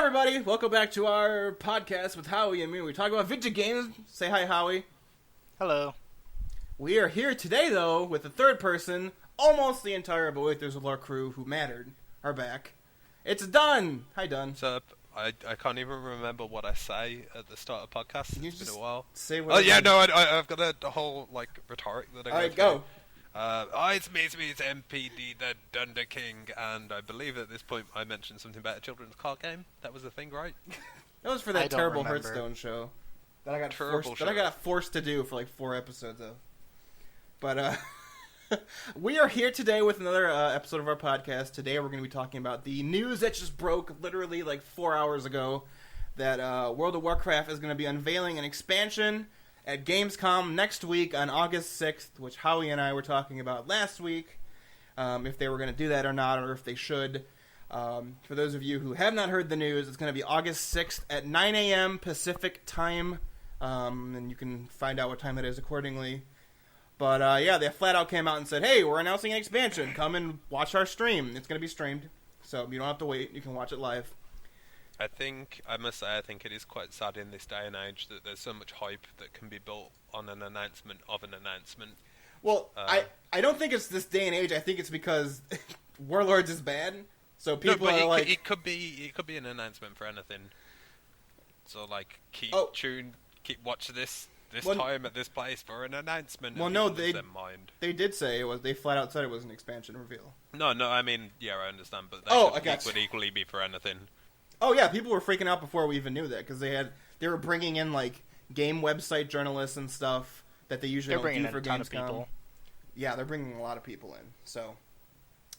everybody, welcome back to our podcast with Howie and me. We talk about video games. Say hi, Howie. Hello. We are here today, though, with the third person. Almost the entire But Wait, There's a Lore crew who mattered are back. It's Dunn. Hi, Dunn. What's up? I can't even remember what I say at the start of podcasts. It's been a while. Say what? Oh yeah, no, I've got a whole rhetoric that I go All right, through. go. It's me, it's MPD, the Dunder King, and I believe at this point I mentioned something about a children's card game. That was the thing, right? That was for that terrible Hearthstone show that I got forced to do for like 4 episodes of. But we are here today with another episode of our podcast. Today we're going to be talking about the news that just broke literally like 4 hours ago that World of Warcraft is going to be unveiling an expansion at Gamescom next week on August 6th, which Howie and I were talking about last week, if they were going to do that or not, or if they should. For those of you who have not heard the news, it's going to be August 6th at 9 a.m. Pacific time, and you can find out what time it is accordingly. But, yeah, they flat out came out and said, hey, we're announcing an expansion. Come and watch our stream. It's going to be streamed, so you don't have to wait. You can watch it live. I must say, I think it is quite sad in this day and age that there's so much hype that can be built on an announcement of an announcement. Well, I don't think it's this day and age. I think it's because Warlords is bad, so people are like... It could be an announcement for anything. So, like, keep tuned, watch this time at this place for an announcement. Well, no, they did say it was. They flat out said it was an expansion reveal. No, I mean, yeah, I understand, but that would equally be for anything. Oh yeah, people were freaking out before we even knew that because they were bringing in like game website journalists and stuff that they usually don't do for Gamescom. Yeah, they're bringing a lot of people in. So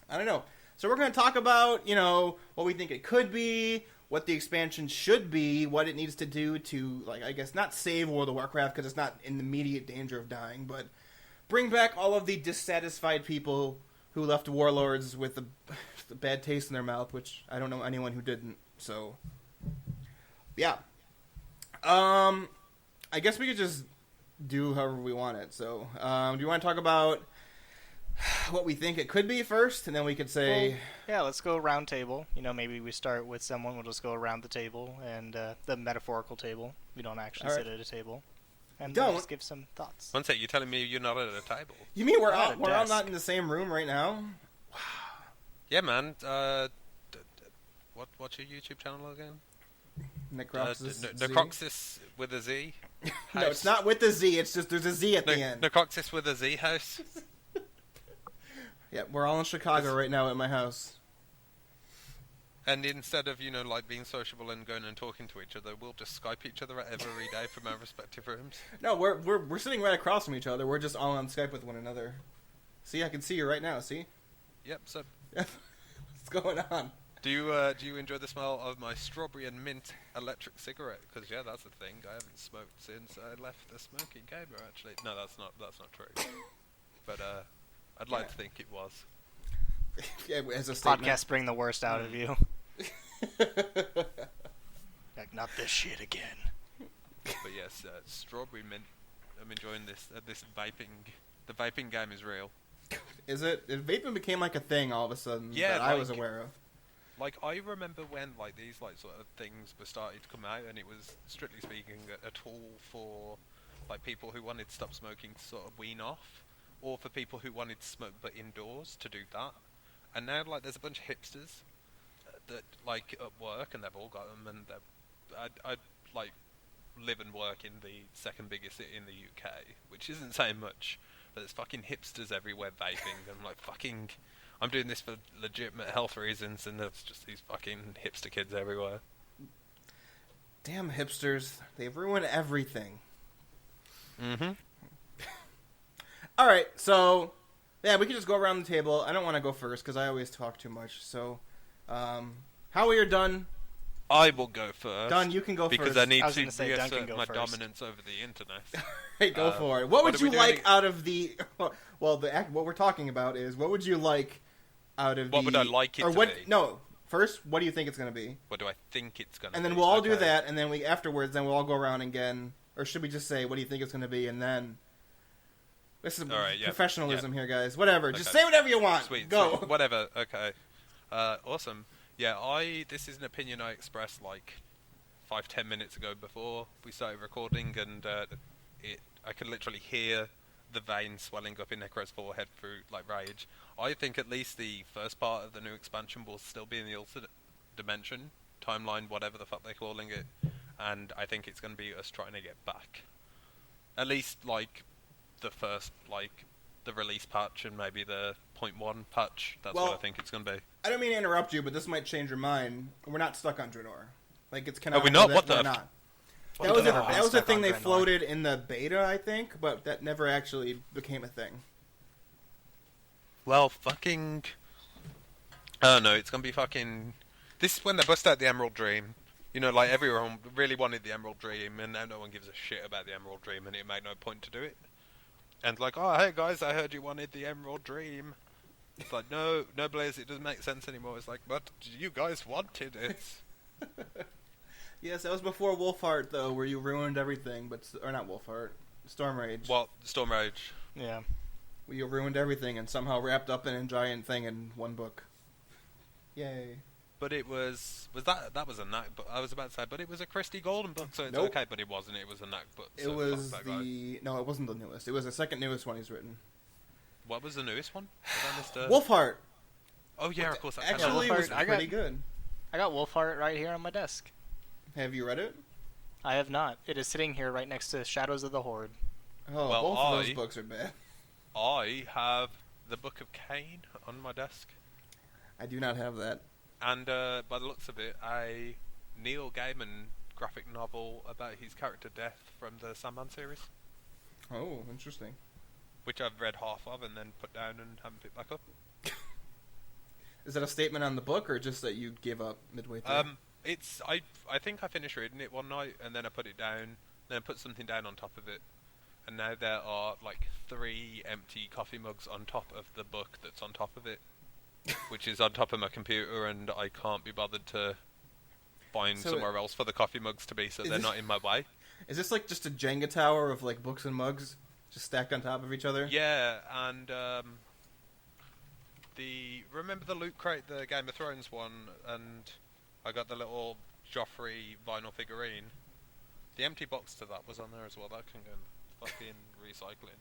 I don't know. So we're going to talk about what we think it could be, what the expansion should be, what it needs to do to, like, I guess not save World of Warcraft because it's not in immediate danger of dying, but bring back all of the dissatisfied people who left Warlords with a bad taste in their mouth, which I don't know anyone who didn't. So, yeah. I guess we could just do however we want it. So, do you want to talk about what we think it could be first, and then we could say... Well, yeah, let's go round table. Maybe we start with someone. We'll just go around the table, and the metaphorical table. We don't actually sit at a table. And just give some thoughts. One sec, you're telling me you're not at a table? You mean we're all not in the same room right now? Wow. Yeah, man. What's your YouTube channel again? Necroxis with a Z? No, it's not with a Z. It's just there's a Z at the end. Necroxis with a Z house? Yeah, we're all in Chicago right now at my house. And instead of, being sociable and going and talking to each other, we'll just Skype each other every day from our respective rooms. No, we're sitting right across from each other. We're just all on Skype with one another. See, I can see you right now, see? Yep, so... What's going on? Do you enjoy the smell of my strawberry and mint electric cigarette? Because, yeah, that's a thing. I haven't smoked since I left the smoking gamer, actually. No, that's not true. But, I'd like to think it was. Yeah, as a statement. Podcasts bring the worst out of you. Like, not this shit again. But yes, strawberry mint. I'm enjoying this. This vaping. The vaping game is real. Is it? Vaping became like a thing all of a sudden that I was aware of. Like, I remember when these sort of things were starting to come out, and it was strictly speaking a tool for people who wanted to stop smoking to sort of wean off, or for people who wanted to smoke but indoors to do that. And now there's a bunch of hipsters that at work, and they've all got them, and I live and work in the second biggest city in the UK, which isn't saying much, but there's fucking hipsters everywhere vaping, and I'm doing this for legitimate health reasons, and there's just these fucking hipster kids everywhere. Damn hipsters. They ruin everything. Mm-hmm. Alright, so... Yeah, we can just go around the table. I don't want to go first, because I always talk too much, so... Howie or Dunn? I will go first. Dunn, you can go because first. I need to reassert my dominance over the internet. Hey, go for it. What would you like out of the... Well, what we're talking about is, what would you like out of What would I like it to be? No, first, what do you think it's going to be? What do I think it's going to be? And then we'll all do that, and then afterwards, we'll all go around again. Or should we just say, what do you think it's going to be, and then... This is professionalism here, guys. Whatever. Okay. Just say whatever you want. Sweet. Go. Sweet. Whatever. Okay. Awesome. Yeah, this is an opinion I expressed like 5-10 minutes ago before we started recording, and I could literally hear the veins swelling up in Necro's forehead through like rage. I think at least the first part of the new expansion will still be in the alternate dimension, timeline, whatever the fuck they're calling it, and I think it's going to be us trying to get back. At least like the first, like the release patch and maybe the 0.1 patch. That's what I think it's going to be. I don't mean to interrupt you, but this might change your mind. We're not stuck on Draenor. Like it's kind of. Are we not? What the? We're not. That was a thing they floated in the beta, I think, but that never actually became a thing. Well, fucking... Oh no, it's gonna be fucking... This is when they bust out the Emerald Dream. You know, like everyone really wanted the Emerald Dream, and now no one gives a shit about the Emerald Dream, and it made no point to do it. And like, oh, hey guys, I heard you wanted the Emerald Dream. It's like, no, Blaze, it doesn't make sense anymore. It's like, but you guys wanted it. Yes, that was before Wolfheart, though, where you ruined everything, or not Wolfheart, Stormrage. Well, Stormrage. Yeah. Where you ruined everything and somehow wrapped up in a giant thing in one book. Yay. But it was that was a knack book. I was about to say, but it was a Christie Golden book, so it's okay, but it wasn't. It was a knack book. So it was no, it wasn't the newest. It was the second newest one he's written. What was the newest one? Wolfheart. Oh yeah, of course. Actually, it was pretty good. I got Wolfheart right here on my desk. Have you read it? I have not. It is sitting here right next to Shadows of the Horde. Oh, well, both of those books are bad. I have the Book of Cain on my desk. I do not have that. And by the looks of it, a Neil Gaiman graphic novel about his character Death from the Sandman series. Oh, interesting. Which I've read half of and then put down and haven't picked back up. Is that a statement on the book, or just that you gave up midway through? I think I finished reading it one night, and then I put it down, then I put something down on top of it, and now there are like 3 empty coffee mugs on top of the book that's on top of it, which is on top of my computer, and I can't be bothered to find somewhere else for the coffee mugs to be, so they're not in my way. Is this like just a Jenga tower of like books and mugs just stacked on top of each other? Yeah, and remember the Loot Crate, the Game of Thrones one, and I got the little Joffrey vinyl figurine. The empty box to that was on there as well. That can go in fucking recycling.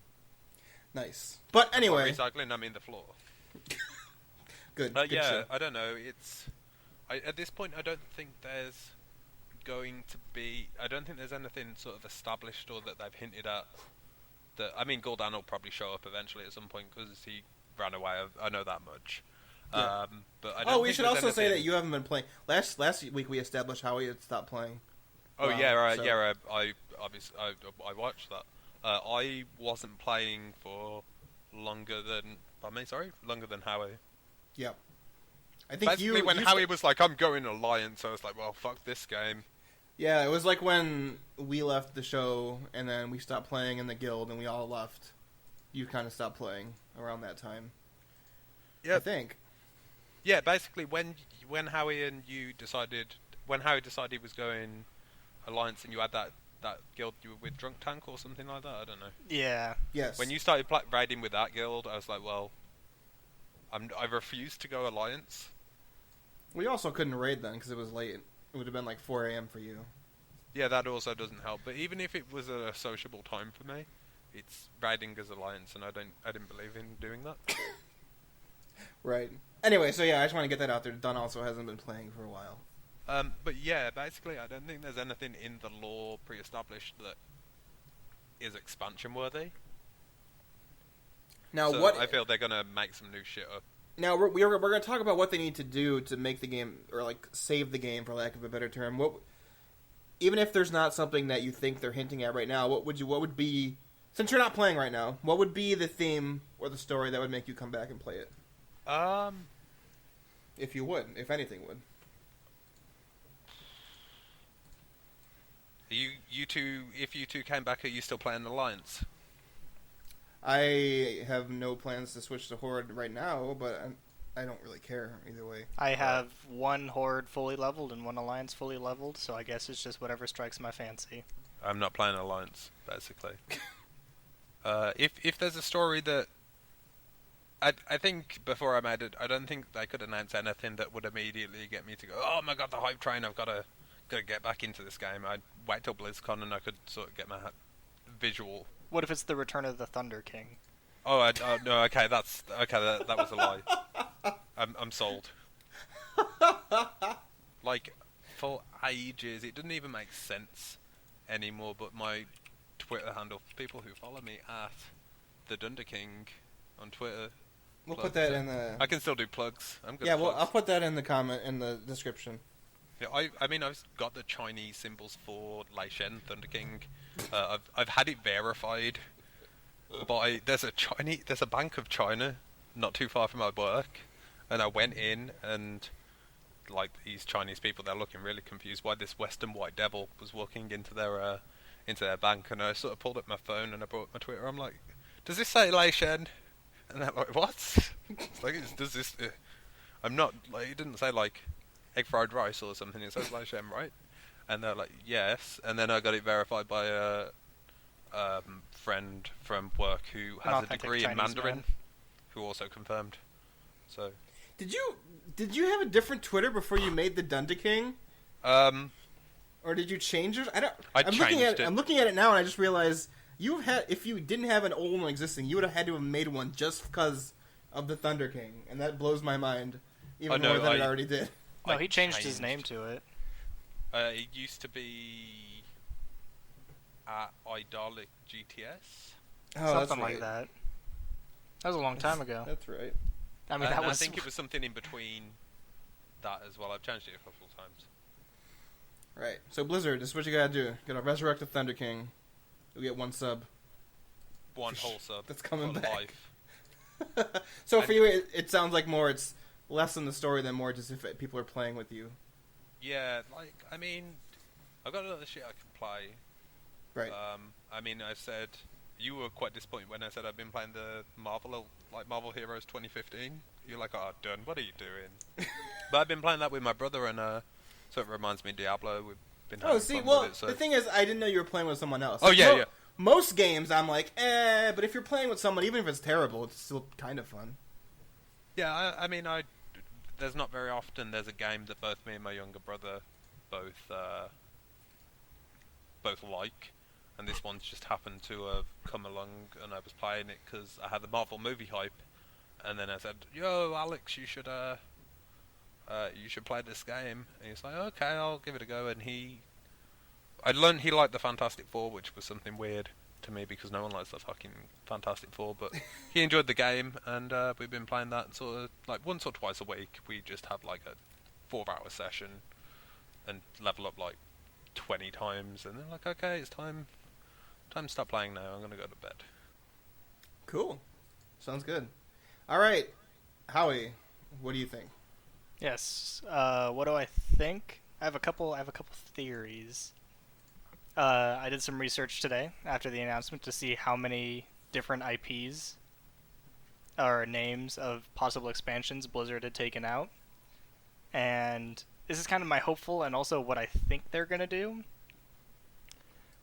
Nice. But anyway, recycling, I mean the floor. Good. Good yeah, show. I don't know. At this point, I don't think there's going to be. I don't think there's anything sort of established or that they've hinted at. That I mean, Gul'dan will probably show up eventually at some point because he ran away. I know that much. Yeah. But I don't we should also say that you haven't been playing. Last week we established Howie had stopped playing. Oh yeah, right. So. Yeah, I obviously I watched that. I wasn't playing for longer than Howie. Yeah. I think basically when Howie was like, "I'm going Alliance," I was like, "Well, fuck this game." Yeah, it was like when we left the show and then we stopped playing in the guild and we all left. You kind of stopped playing around that time. Yeah, I think. Yeah, basically when Howie decided he was going Alliance and you had that guild you were with, Drunk Tank or something like that, I don't know. Yeah. Yes. When you started raiding with that guild, I was like, well, I refused to go Alliance. We also couldn't raid then because it was late. It would have been like 4 a.m. for you. Yeah, that also doesn't help. But even if it was a sociable time for me, it's raiding as Alliance, and I didn't believe in doing that. Right. Anyway, so yeah, I just want to get that out there. Dunn also hasn't been playing for a while. But yeah, basically, I don't think there's anything in the lore pre-established that is expansion worthy. Now, so I feel they're gonna make some new shit up. Now we're gonna talk about what they need to do to make the game, or like save the game, for lack of a better term. Even if there's not something that you think they're hinting at right now, what would be, since you're not playing right now, what would be the theme or the story that would make you come back and play it? If anything would. If you two came back, are you still playing Alliance? I have no plans to switch to Horde right now, but I don't really care either way. I have one Horde fully leveled and one Alliance fully leveled, so I guess it's just whatever strikes my fancy. I'm not playing Alliance, basically. If there's a story that I think before I made it, I don't think they could announce anything that would immediately get me to go, oh my god, the hype train, I've got to get back into this game. I'd wait till BlizzCon and I could sort of get my visual. What if it's the return of the Thunder King? Oh, no, okay, that was a lie. I'm sold. Like, for ages, it didn't even make sense anymore, but my Twitter handle, for people who follow me at the Dunder King on Twitter. We'll put that in the... I can still do plugs. I'm good. Yeah, well, I'll put that in the comment, in the description. Yeah, I mean, I've got the Chinese symbols for Lei Shen, Thunder King. I've had it verified by... There's a Bank of China not too far from my work, and I went in and... Like, these Chinese people, they're looking really confused why this Western White Devil was walking into their bank, and I sort of pulled up my phone and I brought up my Twitter. I'm like, does this say Lei Shen? And they're like, what? It's like, does this... I'm not... Like, it didn't say, like, egg fried rice or something. It says Lei Shen, right? And they're like, yes. And then I got it verified by a friend from work who has a degree in Mandarin, who also confirmed. So... Did you have a different Twitter before you made the Dunder King? Or did you change it? I'm looking at it now, and I just realized if you didn't have an old one existing, you would have had to have made one just because of the Thunder King, and that blows my mind more than it already did. No, he changed his name to it. It used to be at Idolic GTS. Something like that. That was a long time ago. That's right. I mean, I think it was something in between that as well. I've changed it a couple of times. Right. So Blizzard, this is what you gotta do. You gotta resurrect the Thunder King. You'll get one sub. One whole sub. That's coming back. Life. So for you, it sounds like it's less in the story than more just if people are playing with you. Yeah, like, I mean, I've got other shit I can play. Right. I mean, I said... You were quite disappointed when I said I've been playing the Marvel Heroes 2015. You're like, oh, Dunn, what are you doing? But I've been playing that with my brother, and so it reminds me of Diablo. We've been having fun with it, so. The thing is, I didn't know you were playing with someone else. Oh, yeah. Most games, I'm like, but if you're playing with someone, even if it's terrible, it's still kind of fun. Yeah, I mean, there's not very often there's a game that both me and my younger brother both like. And this one's just happened to have come along, and I was playing it because I had the Marvel movie hype, and then I said, "Yo, Alex, you should play this game." And he's like, "Okay, I'll give it a go." And I learned he liked the Fantastic Four, which was something weird to me because no one likes the fucking Fantastic Four. But he enjoyed the game, and we've been playing that sort of like once or twice a week. We just have like a 4-hour session and level up like 20 times, and then like, okay, it's time to stop playing now. I'm gonna go to bed. Cool. Sounds good. All right, Howie, what do you think? Yes. What do I think? I have a couple theories. I did some research today after the announcement to see how many different IPs or names of possible expansions Blizzard had taken out, and this is kind of my hopeful and also what I think they're gonna do.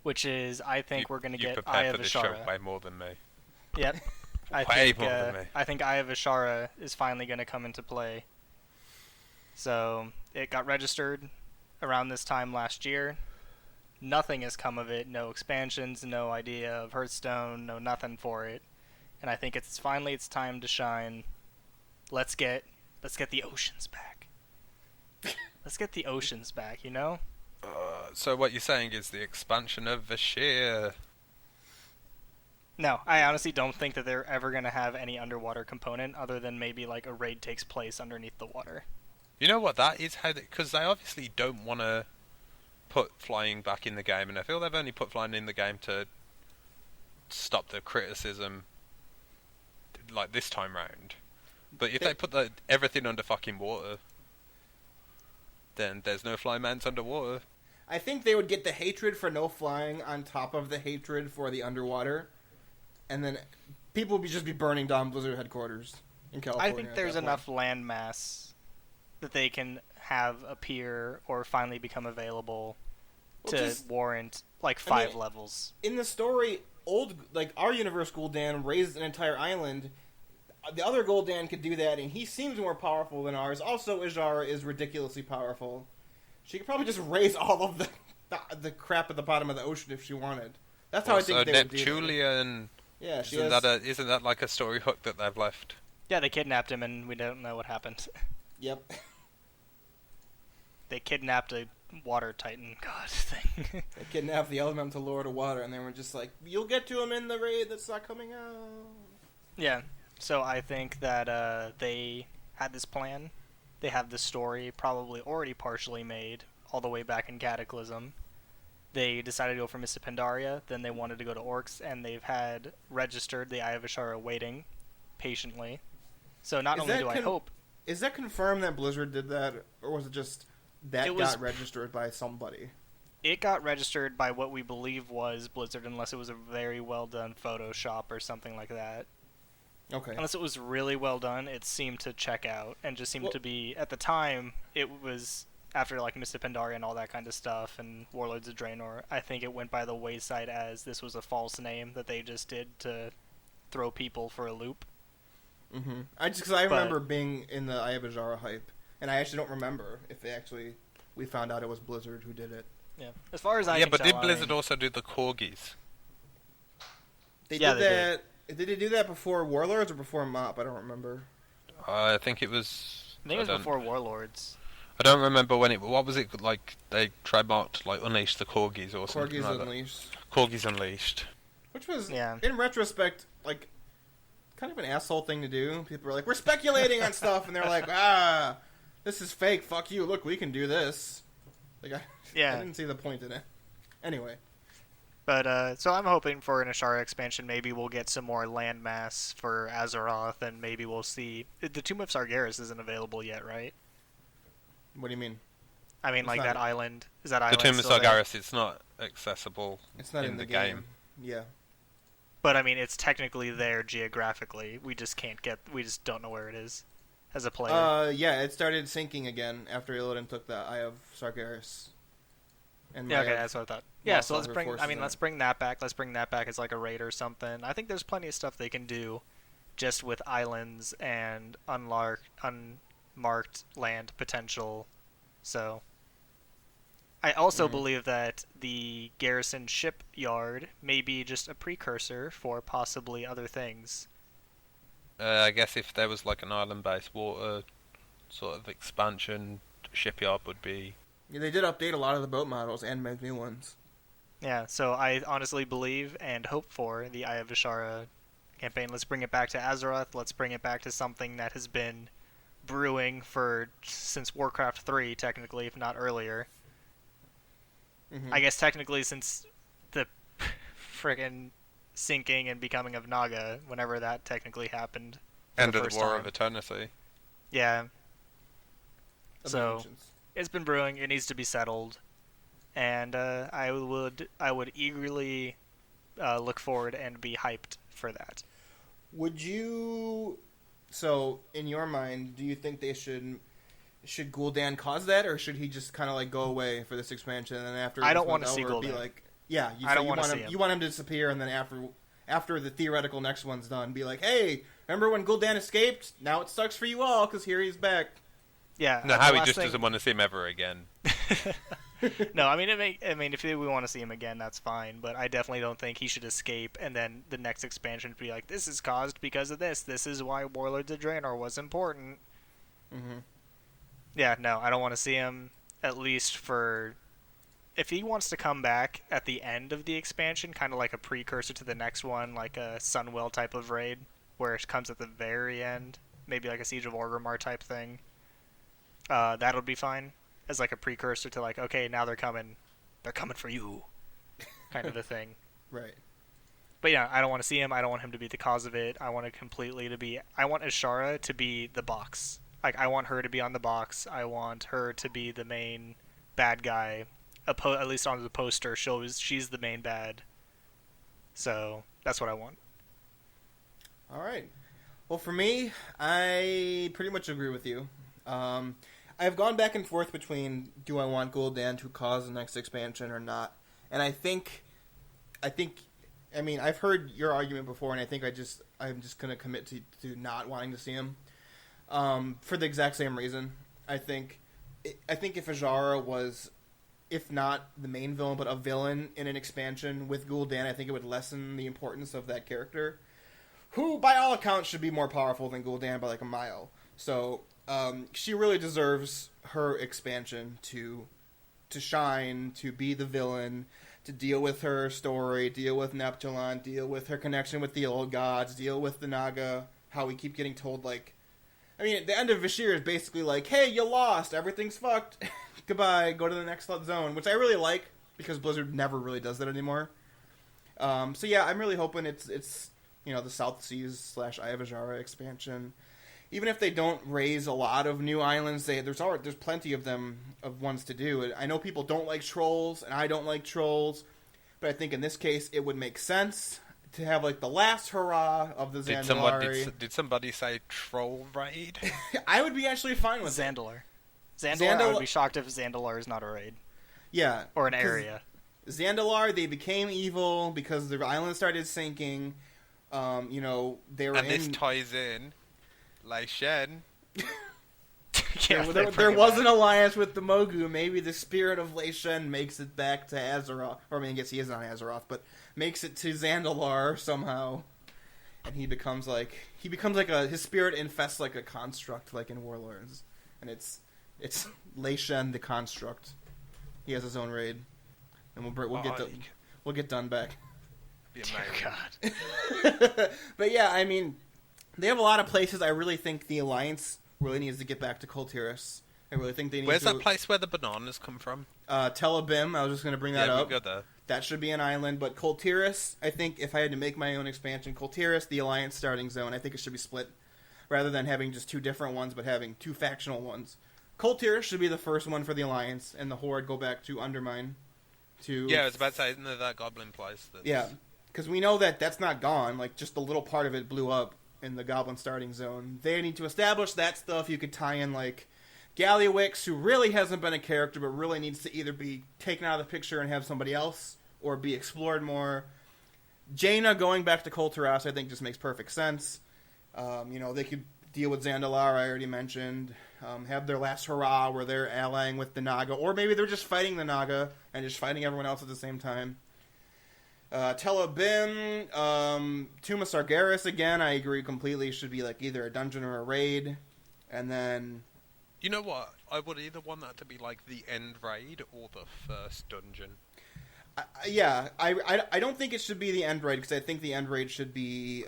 Which is, I think we're going to get Eye of Ashara. You prepare for this show way more than me. Yep. Way more than me. I think Eye of Ashara is finally going to come into play. So, it got registered around this time last year. Nothing has come of it. No expansions, no idea of Hearthstone, no nothing for it. And I think it's time to shine. Let's get the oceans back. Let's get the oceans back, you know? So what you're saying is the expansion of Vashir. No, I honestly don't think that they're ever going to have any underwater component other than maybe like a raid takes place underneath the water. You know what that is? Because they obviously don't want to put flying back in the game, and I feel they've only put flying in the game to stop the criticism like this time round. But if they put everything under fucking water, then there's no fly mans underwater. I think they would get the hatred for no flying on top of the hatred for the underwater, and then people would just be burning down Blizzard headquarters in California. I think there's enough landmass that they can have appear or finally become available to warrant like 5 levels. In the story, our universe Gul'dan raised an entire island. the other Gul'dan could do that, and he seems more powerful than ours. Also, Azshara is ridiculously powerful. She could probably just raise all of the crap at the bottom of the ocean if she wanted. That's how I think they would do it. Neptulian. Yeah, Isn't that like a story hook that they've left? Yeah, they kidnapped him, and we don't know what happened. Yep. They kidnapped a water titan god thing. They kidnapped the elemental lord of water, and they were just like, "You'll get to him in the raid that's not coming out." Yeah. So I think that they had this plan. They have this story probably already partially made all the way back in Cataclysm. They decided to go for Mists of Pandaria, then they wanted to go to Orcs, and they've had registered the Eye of Azshara waiting patiently. So not only do I hope... Is that confirmed that Blizzard did that, or was it just that got registered by somebody? It got registered by what we believe was Blizzard, unless it was a very well done Photoshop or something like that. Okay. Unless it was really well done, it seemed to check out, and just seemed to be, at the time, it was, after like Mists of Pandaria and all that kind of stuff, and Warlords of Draenor, I think it went by the wayside as this was a false name that they just did to throw people for a loop. Mm-hmm. Because I remember being in the Eye of Azshara hype, and I actually don't remember if we found out it was Blizzard who did it. Yeah, as far as I can tell. Yeah, but did Blizzard also do the corgis? They did that. Did they do that before Warlords or before MoP? I don't remember. I think it was... I think it was before Warlords. I don't remember when it... What was it like? They trademarked to unleash the corgis or something like Unleashed. That. Corgis Unleashed. Which was, in retrospect, kind of an asshole thing to do. People were like, we're speculating on stuff, and they're like, this is fake, fuck you, look, we can do this. I didn't see the point in it. Anyway. But, so I'm hoping for an Azshara expansion. Maybe we'll get some more landmass for Azeroth, and maybe we'll see... The Tomb of Sargeras isn't available yet, right? What do you mean? I mean, that island... Is that island The Tomb of still Sargeras, there? It's not accessible it's not in the game. Yeah. But, I mean, it's technically there geographically. We just don't know where it is as a player. Yeah, it started sinking again after Illidan took the Eye of Sargeras. And okay, that's what I thought. Yeah, so let's bring that back. Let's bring that back as like a raid or something. I think there's plenty of stuff they can do just with islands and unmarked land potential. So I also believe that the garrison shipyard may be just a precursor for possibly other things. I guess if there was an island-based water sort of expansion, shipyard would be... Yeah, they did update a lot of the boat models and make new ones. Yeah, so I honestly believe and hope for the Eye of Azshara campaign. Let's bring it back to Azeroth. Let's bring it back to something that has been brewing since Warcraft 3, technically, if not earlier. Mm-hmm. I guess technically since the friggin' sinking and becoming of Naga, whenever that technically happened. End of the War of Eternity. Yeah. So... It's been brewing. It needs to be settled, and I would eagerly look forward and be hyped for that. Would you? So, in your mind, do you think they should Gul'dan cause that, or should he just kind of go away for this expansion, and then after I don't want to see Gul'dan. Be like, yeah, you want him to disappear, and then after the theoretical next one's done, be like, hey, remember when Gul'dan escaped? Now it sucks for you all because here he's back. Yeah. No, Howie just doesn't want to see him ever again. No, I mean, if we want to see him again, that's fine. But I definitely don't think he should escape, and then the next expansion be like, "This is caused because of this. This is why Warlords of Draenor was important." Mm-hmm. Yeah, no, I don't want to see him. At least for, if he wants to come back at the end of the expansion, kind of like a precursor to the next one, like a Sunwell type of raid, where it comes at the very end, maybe like a Siege of Orgrimmar type thing. That'll be fine as a precursor to okay, now they're coming for you, kind of a thing. Right. But yeah, I don't want to see him. I don't want him to be the cause of it. I want Azshara to be the box. I want her to be on the box. I want her to be the main bad guy. At least on the poster shows she's the main bad. So that's what I want. All right. Well, for me, I pretty much agree with you. I've gone back and forth between do I want Gul'dan to cause the next expansion or not, and I think, I mean, I've heard your argument before, and I think I'm just going to commit to not wanting to see him for the exact same reason. I think if Ajara was, if not the main villain, but a villain in an expansion with Gul'dan, I think it would lessen the importance of that character, who, by all accounts, should be more powerful than Gul'dan by like a mile. So she really deserves her expansion to shine, to be the villain, to deal with her story, deal with Neptulon, deal with her connection with the old gods, deal with the Naga, how we keep getting told, like... I mean, at the end of Vashir is basically like, hey, you lost, everything's fucked, goodbye, go to the next zone, which I really like, because Blizzard never really does that anymore. So yeah, I'm really hoping it's the South Seas / Eye of Ajara expansion. Even if they don't raise a lot of new islands, there's plenty of them, of ones to do. I know people don't like trolls, and I don't like trolls, but I think in this case it would make sense to have like the last hurrah of the Zandalari. Did somebody say troll raid? I would be actually fine with Zandalar. I would be shocked if Zandalar is not a raid. Yeah. Or an area. Zandalar, they became evil because the island started sinking. They were this ties in Lei Shen. there was an alliance with the Mogu. Maybe the spirit of Lei Shen makes it back to Azeroth. Or I mean, I guess he is on Azeroth, but makes it to Zandalar somehow. And he becomes like his spirit infests like a construct, like in Warlords. And it's Lei Shen the construct. He has his own raid. And we'll get Dunn back. Be amazing. God. But yeah, I mean, they have a lot of places. I really think the Alliance really needs to get back to Kultiris. I really think they need Where's that place where the bananas come from? Tel Abyss. I was just going to bring that up. We got that. That should be an island. But Kultiris, I think if I had to make my own expansion, Kultiris, the Alliance starting zone, I think it should be split. Rather than having just two different ones, but having two factional ones. Kultiris should be the first one for the Alliance, and the Horde go back to Undermine. Yeah, I was about to say, isn't there that goblin place? Yeah, because we know that's not gone. Like, just a little part of it blew up in the Goblin starting zone. They need to establish that stuff. You could tie in, like, Gallywix, who really hasn't been a character, but really needs to either be taken out of the picture and have somebody else, or be explored more. Jaina going back to Kultiris, I think, just makes perfect sense. They could deal with Zandalar, I already mentioned. Have their last hurrah where they're allying with the Naga, or maybe they're just fighting the Naga and just fighting everyone else at the same time. Tel Abyss, Tomb of Sargeras, again, I agree completely, should be like either a dungeon or a raid. And then... You know what? I would either want that to be like the end raid or the first dungeon. I don't think it should be the end raid, because I think the end raid should be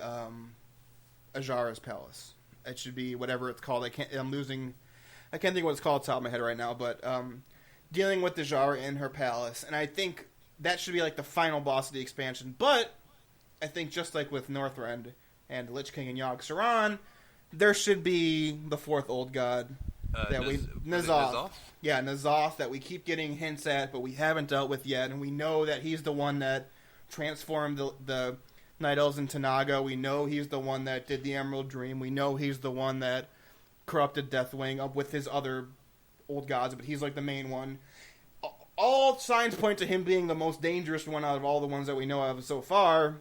Ajara's Palace. It should be whatever it's called. I can't think what it's called off the top of my head right now, but dealing with Ajara in her palace. And I think that should be like the final boss of the expansion. But I think just like with Northrend and Lich King and Yogg-Saron, there should be the fourth old god. N'Zoth. Yeah, N'Zoth, that we keep getting hints at, but we haven't dealt with yet. And we know that he's the one that transformed the Night Elves into Naga. We know he's the one that did the Emerald Dream. We know he's the one that corrupted Deathwing up with his other old gods, but he's like the main one. All signs point to him being the most dangerous one out of all the ones that we know of so far.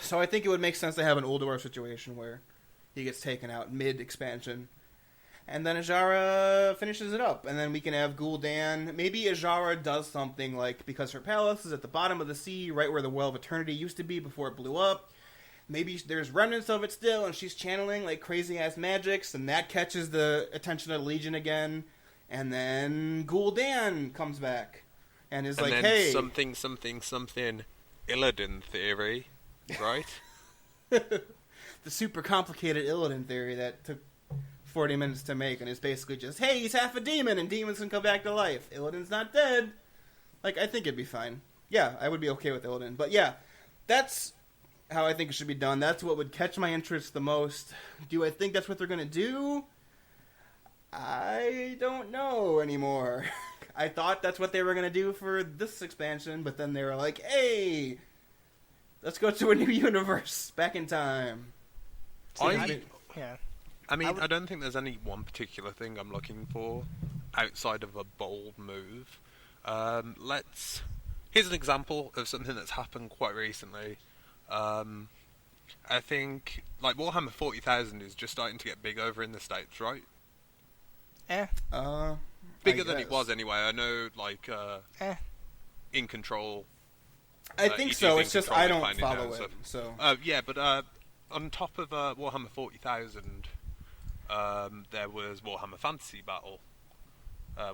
So I think it would make sense to have an Ulduar situation where he gets taken out mid-expansion. And then Ajara finishes it up. And then we can have Gul'dan. Maybe Ajara does something like, because her palace is at the bottom of the sea, right where the Well of Eternity used to be before it blew up. Maybe there's remnants of it still, and she's channeling like crazy-ass magics, and that catches the attention of the Legion again. And then Gul'dan comes back and is like, hey... something, Illidan theory, right? The super complicated Illidan theory that took 40 minutes to make, and it's basically just, hey, he's half a demon, and demons can come back to life. Illidan's not dead. Like, I think it'd be fine. Yeah, I would be okay with Illidan. But yeah, that's how I think it should be done. That's what would catch my interest the most. Do I think that's what they're going to do? I don't know anymore. I thought that's what they were going to do for this expansion, but then they were like, hey, let's go to a new universe, back in time. I don't think there's any one particular thing I'm looking for outside of a bold move. Let's Here's an example of something that's happened quite recently. I think like Warhammer 40,000 is just starting to get big over in the States, right? Bigger than it was anyway. I know, like, In Control. I think so. It's just I don't follow it. So yeah, but on top of Warhammer 40,000, there was Warhammer Fantasy Battle,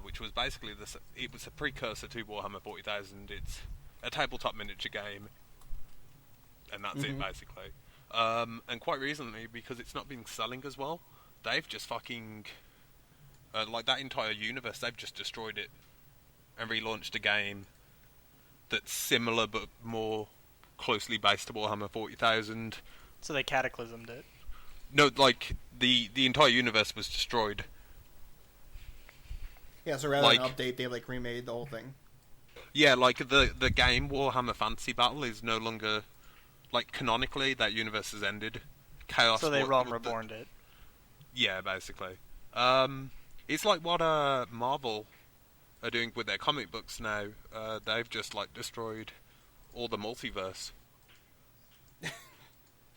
which was basically it was a precursor to Warhammer 40,000. It's a tabletop miniature game, and that's it basically. And quite recently, because it's not been selling as well, they've just fucking like that entire universe. They've just destroyed it and relaunched a game that's similar but more closely based to Warhammer 40,000. So they cataclysmed it. No, like the entire universe was destroyed. Yeah, so rather than update, they like remade the whole thing. Yeah, like the game Warhammer Fantasy Battle is no longer, like, canonically that universe has ended. Chaos. So they Realm Reborned it. Yeah, basically. It's like what Marvel are doing with their comic books now. They've just like destroyed all the multiverse.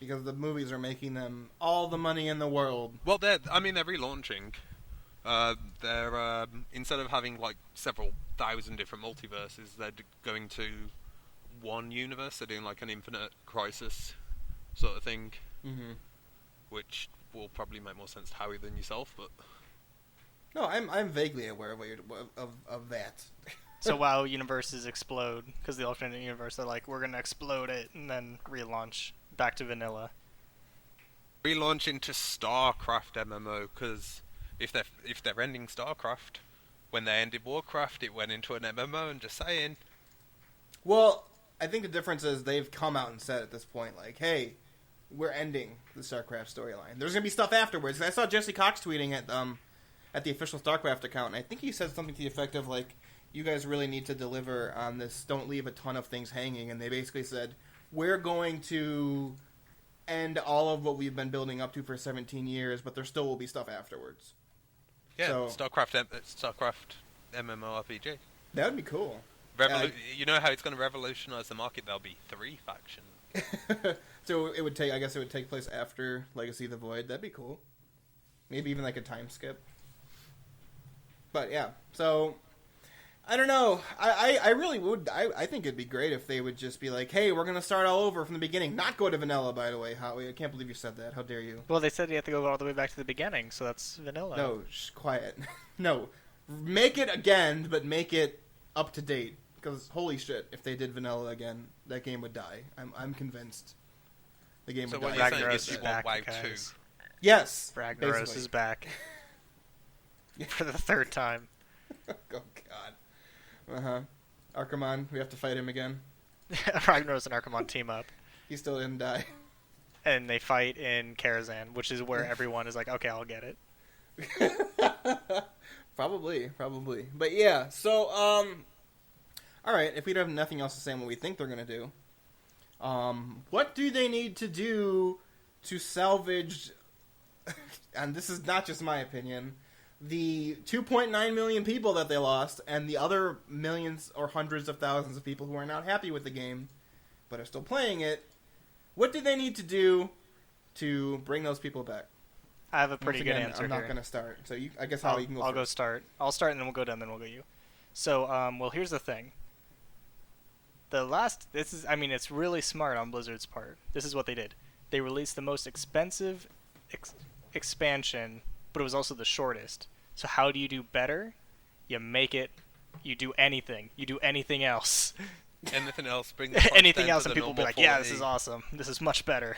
Because the movies are making them all the money in the world. Well, they're relaunching. They're instead of having like several thousand different multiverses, they're going to one universe. They're doing like an Infinite Crisis sort of thing, which will probably make more sense to Howie than yourself. But no, I'm vaguely aware of that. So WoW universes explode because the alternate universe, they're like, we're gonna explode it and then relaunch back to vanilla. Relaunch into StarCraft MMO, because if they're ending StarCraft, when they ended Warcraft, it went into an MMO. And just saying. Well, I think the difference is they've come out and said at this point, like, hey, we're ending the StarCraft storyline. There's gonna be stuff afterwards. I saw Jesse Cox tweeting at the official StarCraft account, and I think he said something to the effect of like, you guys really need to deliver on this. Don't leave a ton of things hanging. And they basically said, we're going to end all of what we've been building up to for 17 years, but there still will be stuff afterwards. Yeah, so, StarCraft MMORPG. That would be cool. You know how it's going to revolutionize the market? There'll be 3 factions. So it would take place after Legacy of the Void. That'd be cool. Maybe even like a time skip. But yeah, so I don't know. I really would. I think it'd be great if they would just be like, hey, we're going to start all over from the beginning. Not go to vanilla, by the way, Howie. I can't believe you said that. How dare you? Well, they said you have to go all the way back to the beginning, so that's vanilla. No, quiet. No. Make it again, but make it up to date. Because holy shit, if they did vanilla again, that game would die. I'm convinced. The game would die. So what you're saying is you want WoW 2? Yes. Ragnaros is back. For the 3rd time. Oh, God. Uh-huh. Archimon, we have to fight him again. Ragnaros and Archimon team up. He still didn't die. And they fight in Karazhan, which is where everyone is like, okay, I'll get it. Probably. But yeah, so, alright, if we have nothing else to say on what we think they're going to do, what do they need to do to salvage, and this is not just my opinion, the 2.9 million people that they lost, and the other millions or hundreds of thousands of people who are not happy with the game, but are still playing it? What do they need to do to bring those people back? I have a pretty good answer. I'm not going to start. So I guess how you can go. I'll go start. I'll start, and then we'll go down. Then we'll go you. So, well, here's the thing. It's really smart on Blizzard's part. This is what they did. They released the most expensive expansion, but it was also the shortest. So how do you do better? You do anything. You do anything else. Anything else? Bring anything else, and people will be like, yeah, this is awesome. This is much better.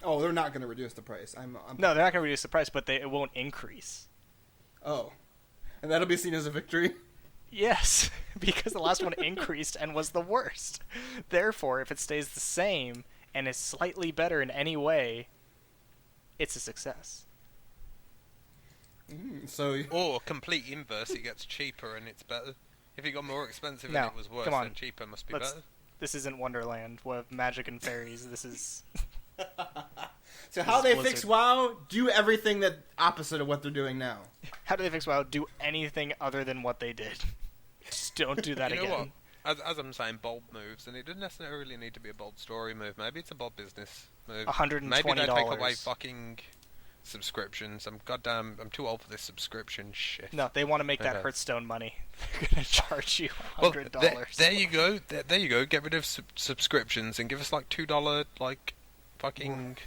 Oh, they're not going to reduce the price. No, they're not going to reduce the price, but it won't increase. Oh. And that'll be seen as a victory? Yes, because the last one increased and was the worst. Therefore, if it stays the same and is slightly better in any way, it's a success. Or complete inverse, it gets cheaper and it's better. If it got more expensive and it was worse, then cheaper must be better. This isn't Wonderland with magic and fairies. This is... So how they fix WoW? Do everything that opposite of what they're doing now. How do they fix WoW? Do anything other than what they did. Just don't do that again. Know what? as I'm saying, bold moves, and it doesn't necessarily need to be a bold story move. Maybe it's a bold business move. $120. Maybe they take away fucking subscriptions. I'm too old for this subscription shit. No, they want to make that Hearthstone money. They're gonna charge you $100. Well, there you go. There you go. Get rid of subscriptions and give us like $2 like fucking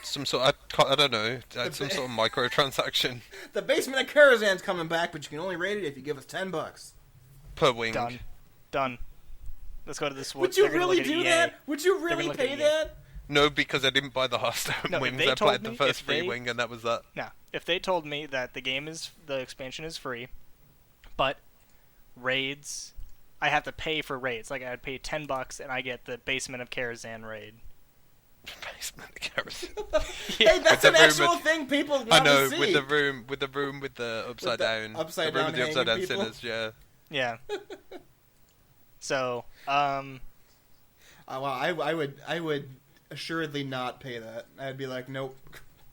some sort of, I don't know, some sort of microtransaction. The Basement of Karazhan's coming back, but you can only rate it if you give us $10 per wing. Done. Let's go to this. Would you really do that? Would you really pay that? No, because I didn't buy the Hearthstone wings. I played the first free wing, and that was that. No, if they told me that the expansion is free, but raids, I have to pay for raids. Like I'd pay $10 and I get the Basement of Karazhan raid. Basement of Karazhan. Hey, that's an actual thing people want to see. I know, with the room with the upside down sinners. Yeah. So, well, I would assuredly not pay that. I'd be like, nope.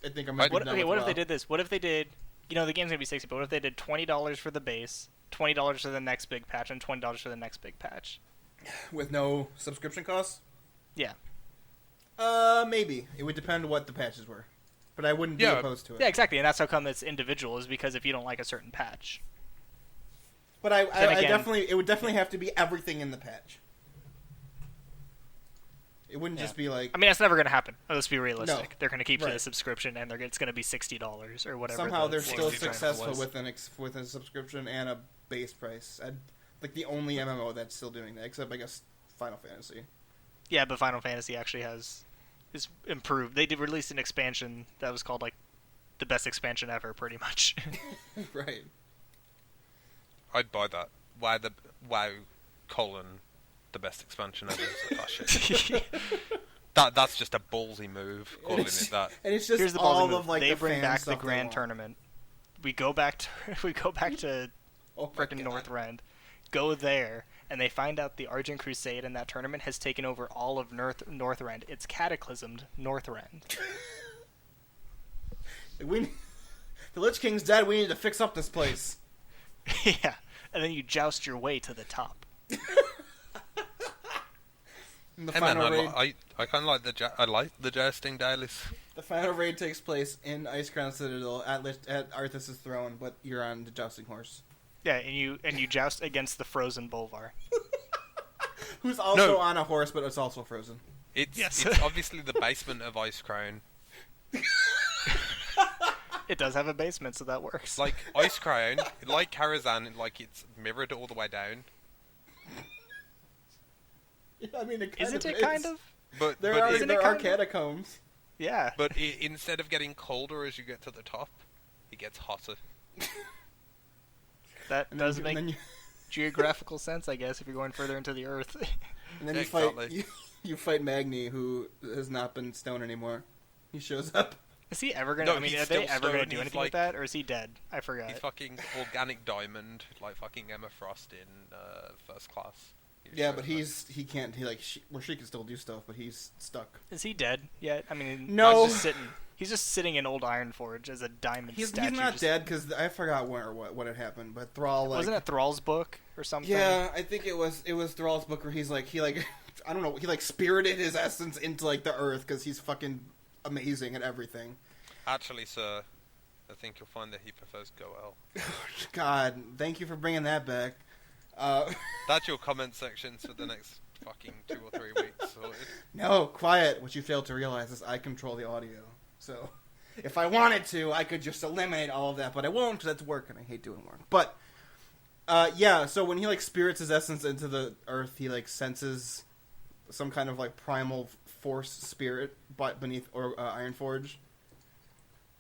I think I'm gonna be done with what if they did this? What if they did? You know, the game's gonna be $60, but what if they did $20 for the base, $20 for the next big patch, and $20 for the next big patch, with no subscription costs? Yeah. Maybe it would depend what the patches were, but I wouldn't be opposed to it. Yeah, exactly, and that's how come it's individual, is because if you don't like a certain patch. But it would definitely have to be everything in the patch. It wouldn't just be like... I mean, that's never going to happen. Let's be realistic. No. They're going to keep to the subscription, and it's going to be $60 or whatever. Somehow they're still successful with a subscription and a base price. Like the only MMO that's still doing that, except I guess Final Fantasy. Yeah, but Final Fantasy actually is improved. They did release an expansion that was called like the best expansion ever, pretty much. Right. I'd buy that. WoW, the best expansion ever. It's like, oh, shit. That's just a ballsy move, calling it that. And it's just all of like they the bring back the fan grand tournament. We go back to frickin' Northrend. Go there, and they find out the Argent Crusade in that tournament has taken over all of Northrend. It's cataclysmed Northrend. The Lich King's dead. We need to fix up this place. Yeah, and then you joust your way to the top. Hey man, I kind of like the jousting dailies. The final raid takes place in Icecrown Citadel at Arthas' throne, but you're on the jousting horse. Yeah, and you joust against the frozen Bolvar, who's also on a horse, but it's also frozen. It's obviously the basement of Icecrown. It does have a basement, so that works. Like Icecrown, like Karazhan, like it's mirrored all the way down. Yeah, I mean, isn't it kind of? But there are catacombs. Yeah. But instead of getting colder as you get to the top, it gets hotter. That does make geographical sense, I guess, if you're going further into the Earth. And then you fight Magni, who has not been stone anymore. He shows up. Is he ever gonna? Are they ever gonna do anything with that, or is he dead? I forgot. He's fucking organic diamond, like fucking Emma Frost in First Class. Yeah, but he can't. She can still do stuff, but he's stuck. Is he dead yet? I mean, no. He's just sitting in old Ironforge as a diamond statue. He's not dead because I forgot what had happened. But Thrall wasn't it Thrall's book or something? Yeah, I think it was Thrall's book where he I don't know, he spirited his essence into the earth because he's fucking amazing at everything. Actually, sir, I think you'll find that he prefers Goel. God, thank you for bringing that back. That's your comment sections for the next fucking 2 or 3 weeks. Sorted. No, quiet. What you fail to realize is I control the audio. So, if I wanted to, I could just eliminate all of that, but I won't because that's work, and I hate doing work. But, yeah, so when he, spirits his essence into the earth, he, senses some kind of, primal force spirit beneath Ironforge.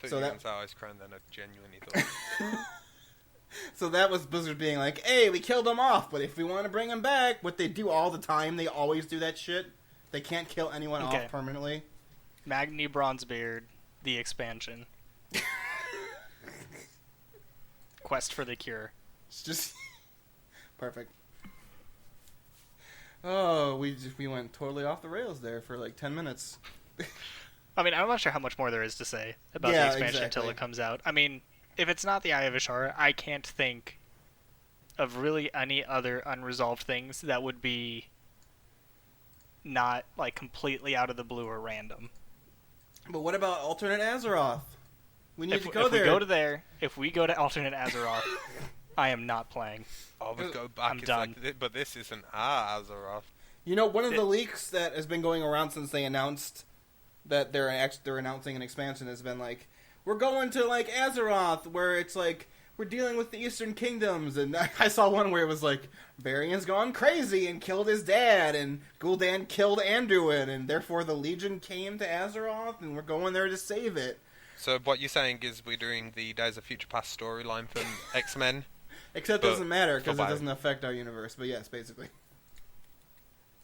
So that's how Icecrown then I genuinely thought. So that was Blizzard being like, hey, we killed him off, but if we want to bring him back, what they do all the time, they always do that shit. They can't kill anyone off permanently. Magni Bronzebeard, the expansion. Quest for the Cure. It's just... Perfect. Oh, we went totally off the rails there for 10 minutes. I mean, I'm not sure how much more there is to say about the expansion until it comes out. I mean, if it's not the Eye of Ishara, I can't think of really any other unresolved things that would be not like completely out of the blue or random. But what about alternate Azeroth? We need to go there. If we go to alternate Azeroth, I am not playing. I would go back. I'm done. But this isn't our Azeroth. You know, one of the leaks that has been going around since they announced that they're announcing an expansion has been like, we're going to like Azeroth, where it's like we're dealing with the Eastern Kingdoms, and I saw one where it was like Varian's gone crazy and killed his dad, and Gul'dan killed Anduin, and therefore the Legion came to Azeroth, and we're going there to save it. So what you're saying is we're doing the Days of Future Past storyline from X-Men? Except it doesn't matter, because it doesn't affect our universe, but yes, basically.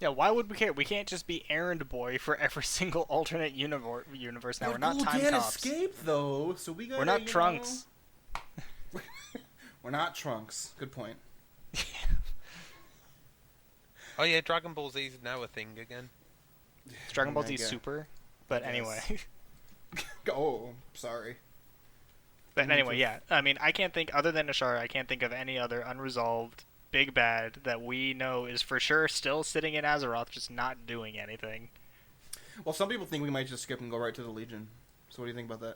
Yeah, why would we care? We can't just be errand boy for every single alternate universe now. We're not time cops. Escaped, though, so we gotta, We're not Trunks. We're not Trunks. Good point. Oh yeah, Dragon Ball Z is now a thing again. It's Dragon Ball Z Super, but anyway. Oh, sorry. But anyway, yeah. I mean, I can't think, other than Ashara, I can't think of any other unresolved big bad that we know is for sure still sitting in Azeroth, just not doing anything. Well, some people think we might just skip and go right to the Legion. So what do you think about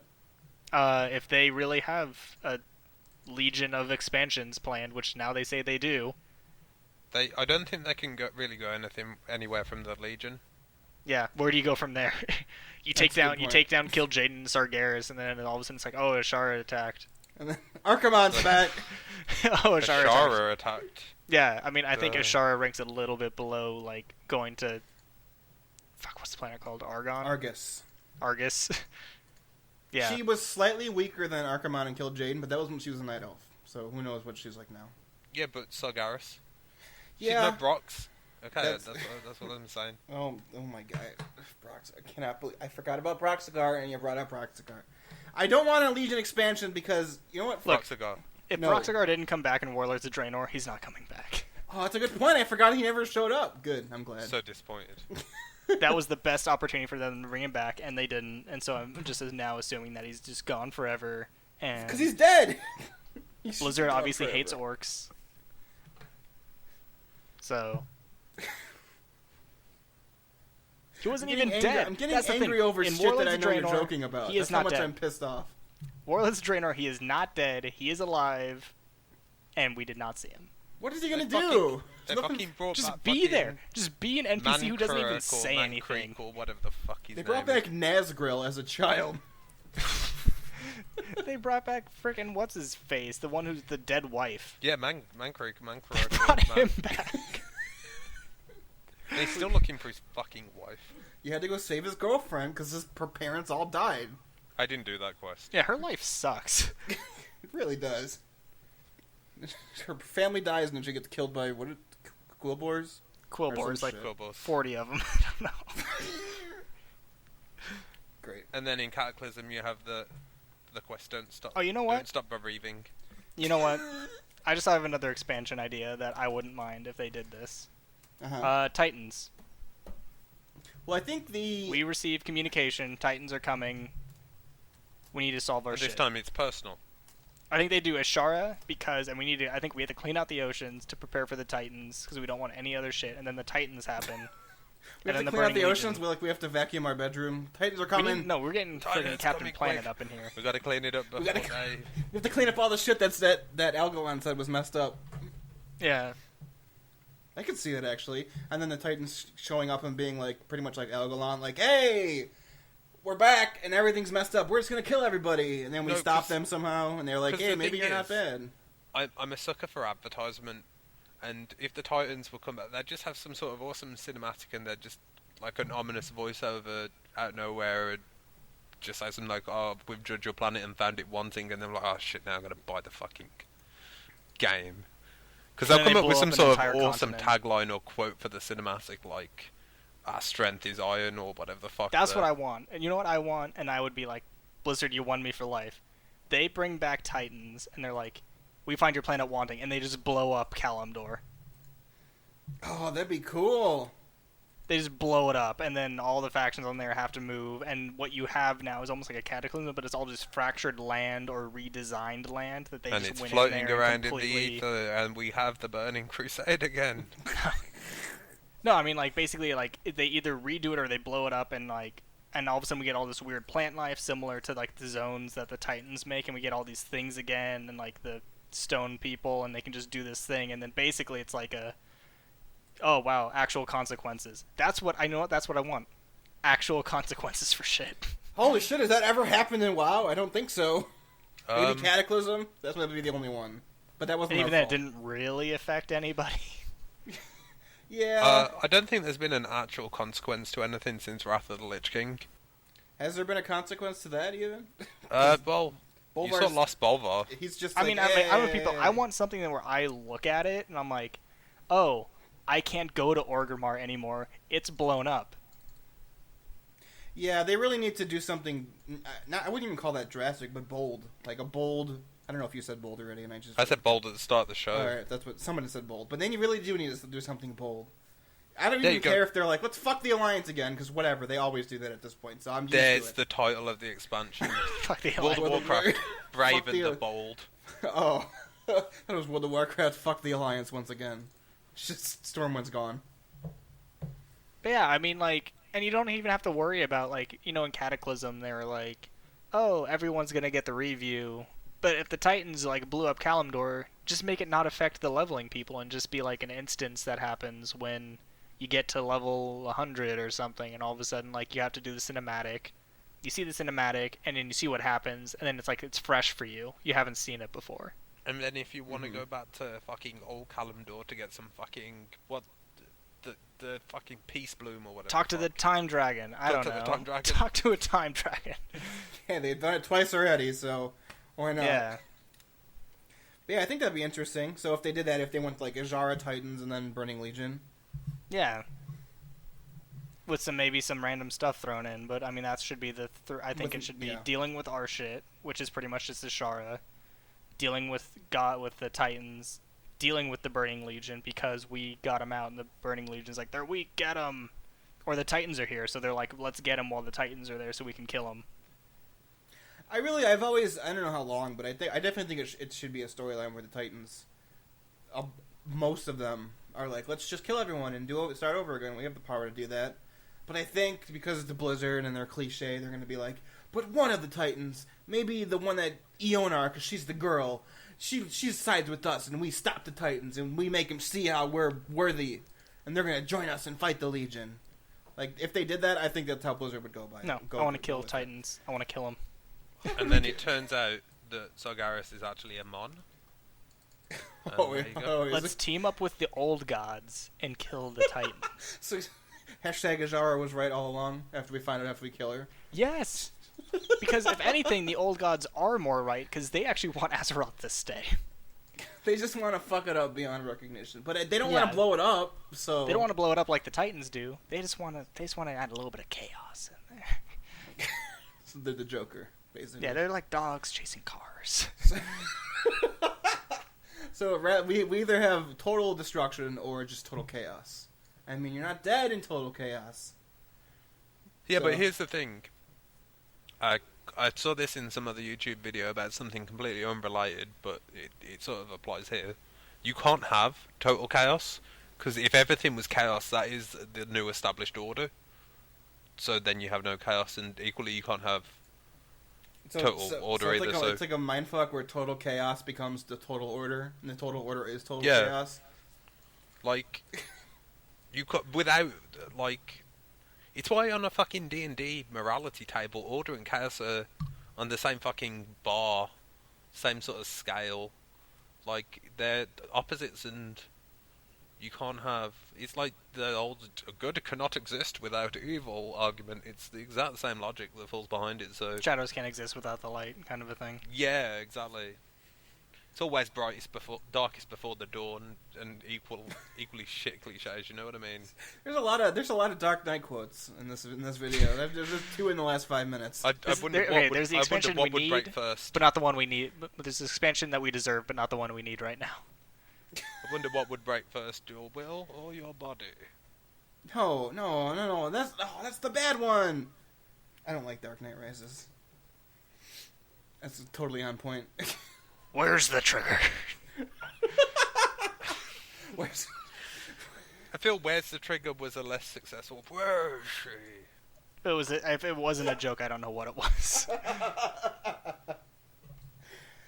that? If they really have a legion of expansions planned, which now they say they do. I don't think they can really go anywhere from the Legion. Yeah, where do you go from there? you take down Kill Jaden and Sargeras, and then all of a sudden it's like, oh, Ashara attacked. And then Archimonde's back. Oh, Ashara attacked. Yeah, I mean, I think Ashara ranks a little bit below, like, going to... Fuck, what's the planet called? Argus. Yeah. She was slightly weaker than Archimonde and Kill Jaden, but that was when she was a Night Elf. So who knows what she's like now. Yeah, but Sargeras. Yeah. She's no Brox. Okay, that's what I'm saying. Oh my god. I cannot believe... I forgot about Broxigar, and you brought up Broxigar. I don't want a Legion expansion because... You know what? Broxigar. If Broxigar didn't come back in Warlords of Draenor, he's not coming back. Oh, that's a good point. I forgot he never showed up. Good. I'm glad. So disappointed. That was the best opportunity for them to bring him back, and they didn't. And so I'm just now assuming that he's just gone forever. And because he's dead. Blizzard obviously hates orcs. So... He wasn't even dead. I'm getting angry over shit that I know you're joking about. He is That's not how much dead. I'm pissed off. Warlords of Draenor, he is not dead. He is alive, and we did not see him. What is he gonna do? Just be there. Just be an NPC who doesn't even say anything. Or whatever the fuck he's They brought back Nazgrill as a child. They brought back frickin' what's his face, the one who's the dead wife. Yeah, Mancroak. They brought him back. They're still looking for his fucking wife. You had to go save his girlfriend because her parents all died. I didn't do that quest. Yeah, her life sucks. It really does. Her family dies and then she gets killed by, what, Quillboars? Quillboars, like Quillboars. 40 of them. I don't know. Great. And then in Cataclysm you have the quest, don't stop. Oh, you know what? Don't stop bereaving. You know what? I just have another expansion idea that I wouldn't mind if they did this. Titans. Well, I think we received communication. Titans are coming. We need to solve our shit. This time it's personal. I think they do Ashara because, and I think we have to clean out the oceans to prepare for the Titans because we don't want any other shit. And then the Titans happen. We have to clean out the oceans. We have to vacuum our bedroom. Titans are coming. We're getting friggin' Captain Planet up in here. We gotta clean it up before we have to clean up all the shit that Algalon said was messed up. Yeah. I could see that, actually. And then the Titans showing up and being, like, pretty much like Algalon, like, hey, we're back, and everything's messed up. We're just going to kill everybody. And then we stop them somehow, and they're like, hey, maybe you're not bad. I'm a sucker for advertisement, and if the Titans will come back, they'd just have some sort of awesome cinematic, and they're just, like, an ominous voiceover out of nowhere, and just say something like, oh, we've judged your planet and found it wanting, and they're like, oh, shit, now I'm going to buy the fucking game. Because they'll come up with some sort of awesome tagline or quote for the cinematic, like, our strength is iron, or whatever the fuck. That's what I want. And you know what I want? And I would be like, Blizzard, you won me for life. They bring back Titans, and they're like, we find your planet wanting, and they just blow up Kalimdor. Oh, that'd be cool. They just blow it up, and then all the factions on there have to move, and what you have now is almost like a cataclysm, but it's all just fractured land or redesigned land that they and just went floating in there around completely... in the ether, and we have the Burning Crusade again. No, I mean, like, basically, like, they either redo it or they blow it up, and, like, and all of a sudden we get all this weird plant life similar to, like, the zones that the Titans make, and we get all these things again, and, like, the stone people, and they can just do this thing, and then basically it's like a... Oh, wow, actual consequences. That's what I want. Actual consequences for shit. Holy shit, has that ever happened in WoW? I don't think so. Maybe Cataclysm? That's going to be the only one. But that wasn't even our that fault. didn't really affect anybody. Yeah. I don't think there's been an actual consequence to anything since Wrath of the Lich King. Has there been a consequence to that, even? Well, you sort of lost Bolvar. He's just I mean, I want something where I look at it, and I'm like, oh... I can't go to Orgrimmar anymore. It's blown up. Yeah, they really need to do something. I wouldn't even call that drastic, but bold. Like a bold. I don't know if you said bold already, and I said bold at the start of the show. All right, that's what someone said bold. But then you really do need to do something bold. I don't even care if they're like, let's fuck the Alliance again, because whatever, they always do that at this point. So I'm used to it. There's the title of the expansion. Fuck the World Alliance. of Warcraft, Brave and the Bold. Oh, that was World of Warcraft. Fuck the Alliance once again. Just Stormwind's gone. But yeah, I mean, like, and you don't even have to worry about, like, you know, in Cataclysm, they were like, oh, everyone's gonna get the review. But if the Titans, like, blew up Kalimdor, just make it not affect the leveling people and just be, like, an instance that happens when you get to level 100 or something, and all of a sudden, like, you have to do the cinematic. You see the cinematic, and then you see what happens, and then it's like, it's fresh for you. You haven't seen it before. And then if you want to go back to fucking old Kalimdor to get some fucking the fucking Peace Bloom or whatever. Talk to the Time Dragon. I don't know. Talk to a Time Dragon. Yeah, they've done it twice already, so why not? Yeah. But yeah, I think that'd be interesting. So if they did that, if they went like Azara Titans and then Burning Legion. Yeah. With maybe some random stuff thrown in, but I mean that should be I think it should be dealing with our shit, which is pretty much just Azara. Dealing with the Titans, dealing with the Burning Legion because we got them out, and the Burning Legion's like, they're weak, get them, or the Titans are here, so they're like, let's get them while the Titans are there so we can kill them. I don't know how long, but I definitely think it should be a storyline where the Titans, most of them are like, let's just kill everyone and start over again. We have the power to do that. But I think because it's the Blizzard and they're cliche, they're going to be like, but one of the Titans, maybe the one that Ionar, because she's the girl, she sides with us, and we stop the Titans, and we make them see how we're worthy, and they're going to join us and fight the Legion. Like, if they did that, I think that's how Blizzard would go by it. No, I want to kill Titans. I want to kill them. And then it turns out that Sargeras is actually a Mon. Let's team up with the old gods and kill the Titans. So, hashtag Azara was right all along after we find out after we kill her? Yes! Because if anything, the old gods are more right because they actually want Azeroth to stay. They just want to fuck it up beyond recognition, but they don't want to blow it up. So they don't want to blow it up like the Titans do. They just want to add a little bit of chaos in there. So they're the Joker, basically. Yeah, they're like dogs chasing cars. So we either have total destruction or just total chaos. I mean, you're not dead in total chaos. Yeah, but here's the thing. I saw this in some other YouTube video about something completely unrelated, but it sort of applies here. You can't have total chaos, because if everything was chaos, that is the new established order. So then you have no chaos, and equally you can't have total order either. It's like a mindfuck where total chaos becomes the total order, and the total order is total chaos. Like, you could, without, like... It's why on a fucking D&D morality table, order and chaos are on the same fucking bar, same sort of scale. Like, they're opposites, and you can't have... It's like the old good cannot exist without evil argument. It's the exact same logic that falls behind it, so... Shadows can't exist without the light, kind of a thing. Yeah, exactly. It's always darkest before the dawn, and equally shit cliches. You know what I mean? There's a lot of Dark Knight quotes in this video. There's 2 in the last 5 minutes. There's the expansion we need, but not the one we need. But there's the expansion that we deserve, but not the one we need right now. I wonder what would break first, your will or your body. No. That's the bad one. I don't like Dark Knight Rises. That's totally on point. Where's the trigger? I feel Where's the Trigger was a less successful. Where is she? If it wasn't a joke, I don't know what it was.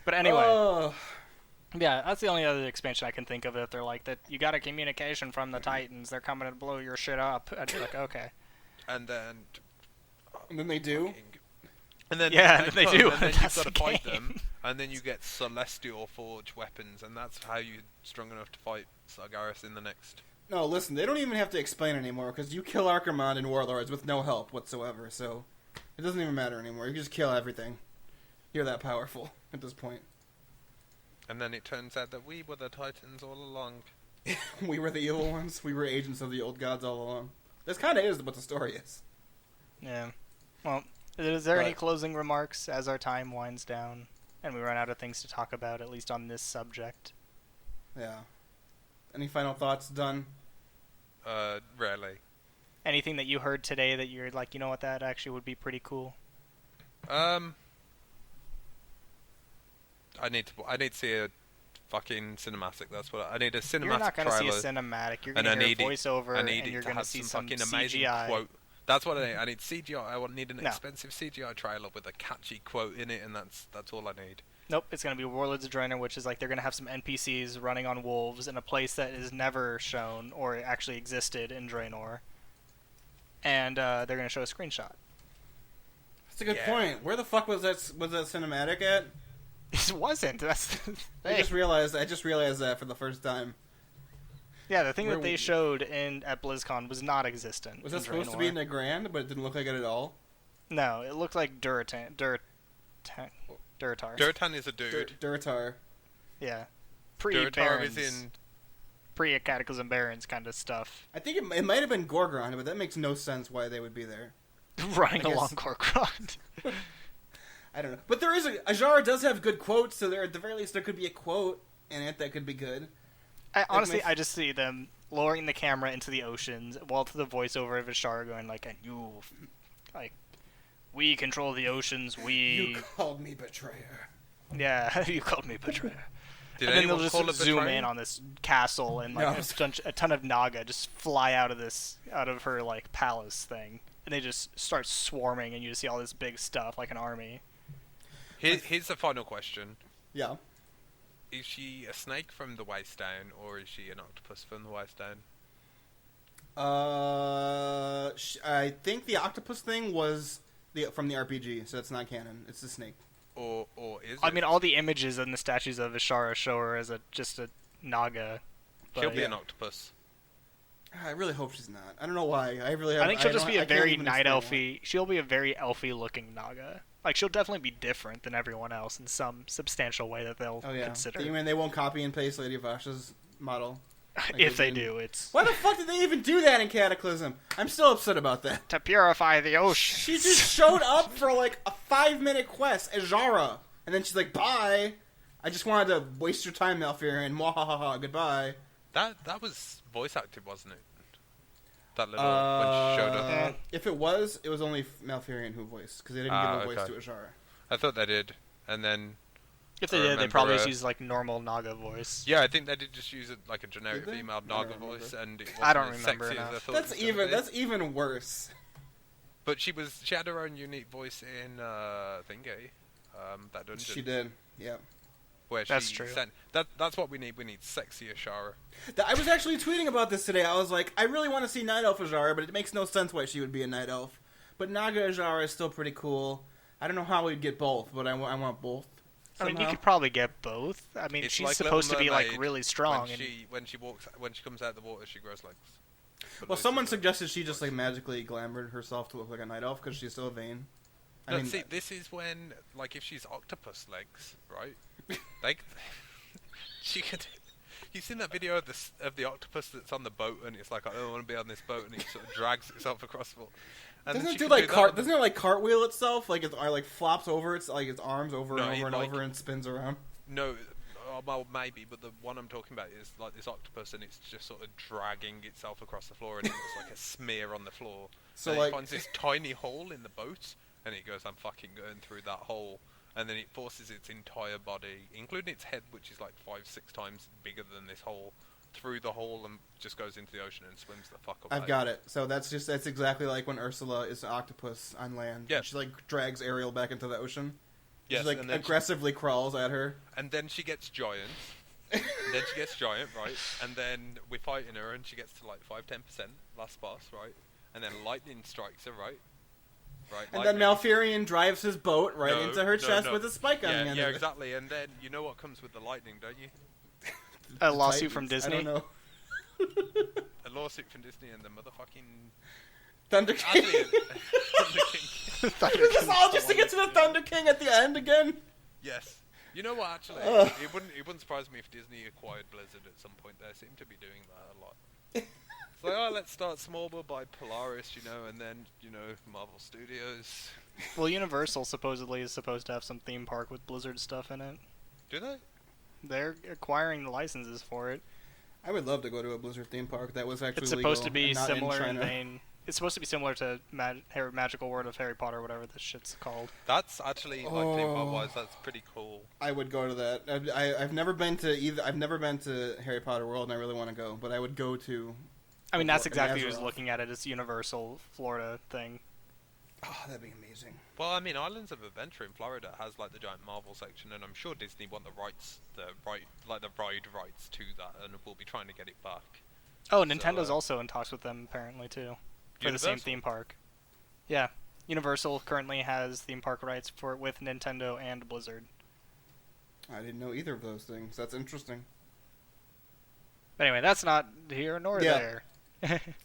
But anyway, yeah, that's the only other expansion I can think of. That they're like that. You got a communication from the Titans. They're coming to blow your shit up. I'd be like, okay. And then they do. And then they do. And then you've got to fight them. And then you get Celestial Forge weapons, and that's how you're strong enough to fight Sargeras in the next. No, listen, they don't even have to explain anymore, because you kill Archimonde and Warlords with no help whatsoever, so it doesn't even matter anymore. You can just kill everything. You're that powerful at this point. And then it turns out that we were the Titans all along. We were the evil ones. We were agents of the old gods all along. This kind of is what the story is. Yeah. Well, is there any closing remarks as our time winds down and we run out of things to talk about, at least on this subject? Yeah. Any final thoughts, Dunn? Rarely. Anything that you heard today that you're like, you know what, that actually would be pretty cool? I need to see a fucking cinematic. That's what I need. A cinematic. You're not going to see a trailer, cinematic. You're going to hear a voiceover, and you're going to see some fucking CGI. amazing quote. That's what I need. I need CGI. I need an expensive CGI trailer with a catchy quote in it, and that's all I need. Nope, it's going to be Warlords of Draenor, which is like they're going to have some NPCs running on wolves in a place that is never shown or actually existed in Draenor. And they're going to show a screenshot. That's a good point. Where the fuck was that cinematic at? It wasn't. That's the thing. I just realized that for the first time. Yeah, the thing that they showed at BlizzCon was not existent. Was that supposed to be in the Grand, but it didn't look like it at all? No, it looked like Durotar. Durotar is a dude. Durotar. Yeah. Durotar is in pre-Cataclysm Barons kind of stuff. I think it might have been Gorgon, but that makes no sense why they would be there. Running along Gorgon. I don't know. But there is Ajara does have good quotes, so there at the very least there could be a quote in it that could be good. Honestly, I just see them lowering the camera into the oceans while to the voiceover of Ashara going like, and you, like, we control the oceans, we... You called me betrayer. Yeah, you called me betrayer. Did and then they'll anyone just zoom in on this castle and like a ton of Naga just fly out of her like palace thing, and they just start swarming, and you just see all this big stuff like an army. Here's the final question. Yeah. Is she a snake from the waist down, or is she an octopus from the waist down? I think the octopus thing was from the RPG, so that's not canon. It's the snake. Or is it? I mean, all the images and the statues of Ashara show her as just a Naga. She'll be an octopus. I really hope she's not. I don't know why. I think she'll just be a very night elfy. She'll be a very elfy looking Naga. Like, she'll definitely be different than everyone else in some substantial way that they'll consider. You mean they won't copy and paste Lady Vash's model? Like if they do, it's... Why the fuck did they even do that in Cataclysm? I'm still upset about that. To purify the ocean. She just showed up for like a 5-minute quest, Ajara. And then she's like, bye. I just wanted to waste your time, Malfurion. Mwahaha, goodbye. That was voice acted, wasn't it? That little when she showed up. If it was only Malfurion who voiced, because they didn't give a voice to Ajara. I thought they did, and then if they did, they probably just used like normal Naga voice. Yeah, I think they did just use it like a generic female Naga voice, and it wasn't I don't as remember sexy enough. as I thought. That's even worse. But she had her own unique voice in Thingy, that dungeon. She did, yeah. That's true. That's what we need. We need sexy Ashara. I was actually tweeting about this today. I was like, I really want to see Night Elf Ajara, but it makes no sense why she would be a Night Elf. But Naga Ajara is still pretty cool. I don't know how we'd get both, but I want both. Somehow. I mean, you could probably get both. I mean, she's like supposed to be like really strong. When she comes out of the water, she grows legs. Well, someone suggested she just like magically glamored herself to look like a Night Elf because she's so vain. I mean, see, this is when, like, if she's octopus legs, right? Like, she could. You've seen that video of the octopus that's on the boat, and it's like, I don't want to be on this boat, and it sort of drags itself across the. Doesn't it doesn't it like cartwheel itself? Like it like flops over its arms over and over and over and spins around. No, well, maybe, but the one I'm talking about is like this octopus, and it's just sort of dragging itself across the floor, and it looks like a smear on the floor. So it finds this tiny hole in the boat, and it goes, "I'm fucking going through that hole." And then it forces its entire body, including its head, which is like 5-6 times bigger than this hole, through the hole and just goes into the ocean and swims the fuck away. I've got it. So that's exactly like when Ursula is an octopus on land. Yeah. She like drags Ariel back into the ocean. Yes, she like aggressively crawls at her. And then she gets giant. Right? And then we're fighting her and she gets to like 5-10% last boss, right? And then lightning strikes her, right? And then Malfurion drives his boat into her chest with a spike on the end. Yeah, exactly. And then you know what comes with the lightning, don't you? A lawsuit from Disney? I don't know. A lawsuit from Disney and the motherfucking... Thunder King. Thunder King. Is this all just to get to the Thunder King at the end again? Yes. You know what, actually? It wouldn't surprise me if Disney acquired Blizzard at some point. They seem to be doing that a lot. It's like, let's start small, we'll buy Polaris, and then, Marvel Studios. Well, Universal supposedly is supposed to have some theme park with Blizzard stuff in it. Do they? They're acquiring the licenses for it. I would love to go to a Blizzard theme park that was actually It's supposed to be legal similar in vein. It's supposed to be similar to Magical World of Harry Potter, whatever this shit's called. That's actually, like, theme park-wise, that's pretty cool. I would go to that. I've never been to either. I've never been to Harry Potter World, and I really want to go. But I would go to. I mean, that's exactly who's looking at it. It's Universal Florida thing. Oh, that'd be amazing. Well, I mean, Islands of Adventure in Florida has like the giant Marvel section, and I'm sure Disney want the ride rights to that, and will be trying to get it back. Oh, Nintendo's also in talks with them apparently too, for the same theme park. Yeah, Universal currently has theme park rights with Nintendo and Blizzard. I didn't know either of those things. That's interesting. But anyway, that's not here nor there.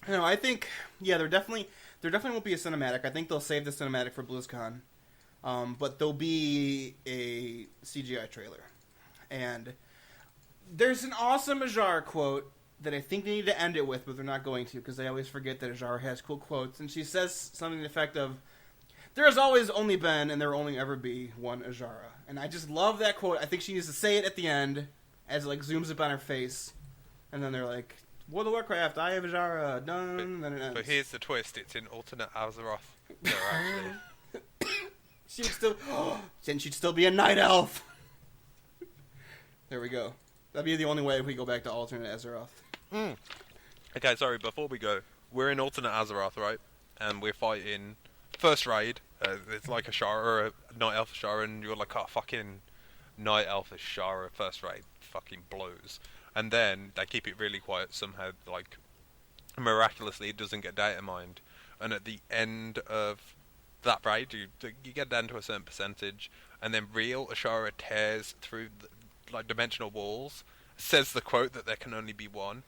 No, I think there definitely won't be a cinematic. I think they'll save the cinematic for BlizzCon, but there'll be a CGI trailer. And there's an awesome Ajar quote that I think they need to end it with, but they're not going to because they always forget that Ajar has cool quotes. And she says something to the effect of, "There has always only been and there will only ever be one Ajara." And I just love that quote. I think she needs to say it at the end as it like zooms up on her face, and then they're like, "World of Warcraft, I have Ajara, done," and then it ends. But here's the twist, it's in alternate Azeroth. No, actually. She'd still be a night elf. There we go. That'd be the only way if we go back to alternate Azeroth. Okay, sorry, before we go, we're in alternate Azeroth, right? And we're fighting first raid. It's like a night elf Shara, and you're like, "Oh, fucking night elf Shara first raid fucking blows." And then they keep it really quiet somehow, like, miraculously it doesn't get data mined. And at the end of that raid, you get down to a certain percentage, and then real Ashara tears through, like, dimensional walls, says the quote that there can only be one,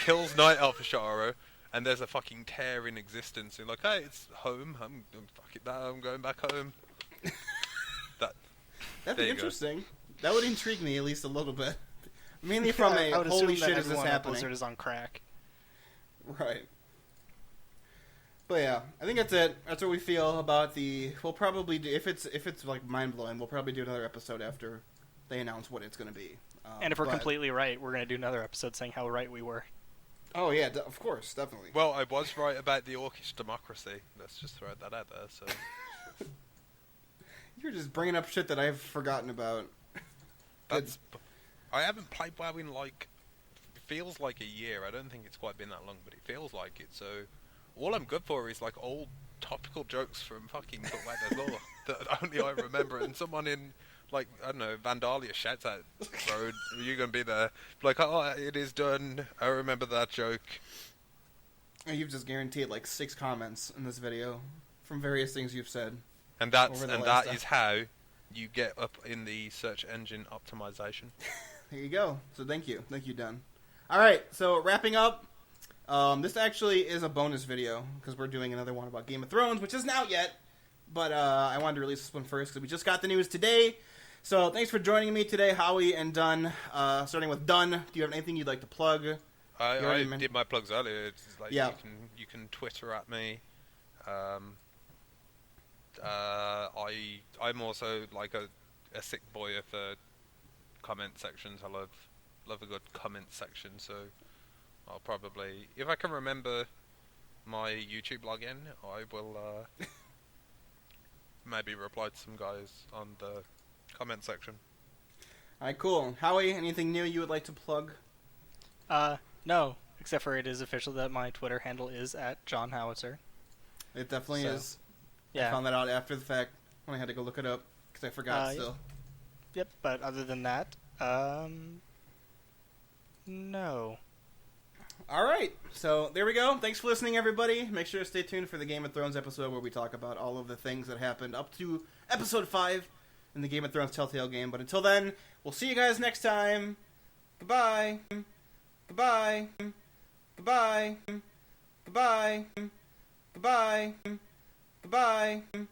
kills Night Elf Ashara, and there's a fucking tear in existence. You're like, "Hey, it's home, I'm going back home." That'd be interesting. That would intrigue me at least a little bit. Mainly from a holy shit is this happening. Blizzard is on crack. Right. But yeah, I think that's it. That's what we feel about the. We'll probably do, if it's like mind blowing, we'll probably do another episode after they announce what it's going to be. And if we're completely right, we're going to do another episode saying how right we were. Oh yeah, of course, definitely. Well, I was right about the Orcish democracy. Let's just throw that out there. So you're just bringing up shit that I've forgotten about. I haven't played WoW in like, it feels like a year. I don't think it's quite been that long, but it feels like it. So all I'm good for is like old topical jokes from fucking WoW lore that only I remember. And someone in, like, I don't know, Vandalia shouts out, "Bro, are you going to be there?" Like, "Oh, it is done. I remember that joke." You've just guaranteed like 6 comments in this video from various things you've said. And that is how you get up in the search engine optimization. There you go. So thank you, Dunn. All right, so wrapping up. This actually is a bonus video because we're doing another one about Game of Thrones, which isn't out yet. But I wanted to release this one first because we just got the news today. So thanks for joining me today, Howie and Dunn. Starting with Dunn, do you have anything you'd like to plug? I did my plugs earlier. It's like, yeah. You can Twitter at me. I'm also like a sick boy for comment sections. I love a good comment section. So I'll probably, if I can remember my YouTube login, I will maybe reply to some guys on the comment section. Alright, cool. Howie, anything new you would like to plug? No, except for it is official that my Twitter handle is @JohnHowitzer. It definitely is. Yeah. I found that out after the fact when I had to go look it up because I forgot still. Yep, but other than that, no. Alright, so there we go. Thanks for listening, everybody. Make sure to stay tuned for the Game of Thrones episode where we talk about all of the things that happened up to episode 5 in the Game of Thrones Telltale game. But until then, we'll see you guys next time. Goodbye. Goodbye. Goodbye. Goodbye. Goodbye. Goodbye.